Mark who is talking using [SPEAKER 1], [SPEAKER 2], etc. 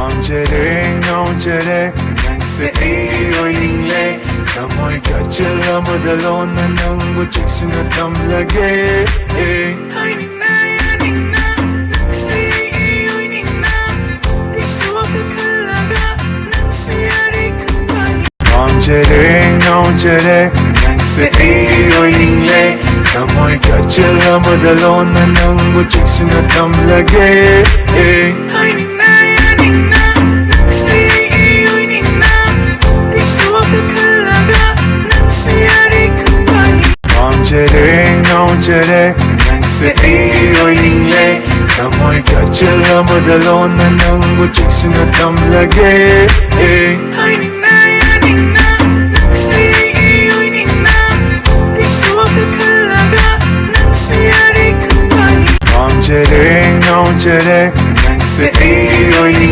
[SPEAKER 1] Ngawjare nangse iyoingle Kamoy kachila madalona nangu chiksina tamlage
[SPEAKER 2] Ay nina ya nina nangse iyoinina Isuwa kakalaga nangse yari kumpani
[SPEAKER 1] Ngawjare nangse iyoingle Kamoy kachila madalona nangu chiksina tamlage
[SPEAKER 2] Ay nina ya nina nangse iyoinina Isuwa kakalaga nangse yari kumpani
[SPEAKER 1] Ngawjare nangse iyoingle Kamoy kachila madalona nangu chiksina tamlage
[SPEAKER 2] Ay nina ya nina nangse iyoinina Isuwa kakalaga nangse yari kumpani
[SPEAKER 1] Ngawjare nangse iyoingle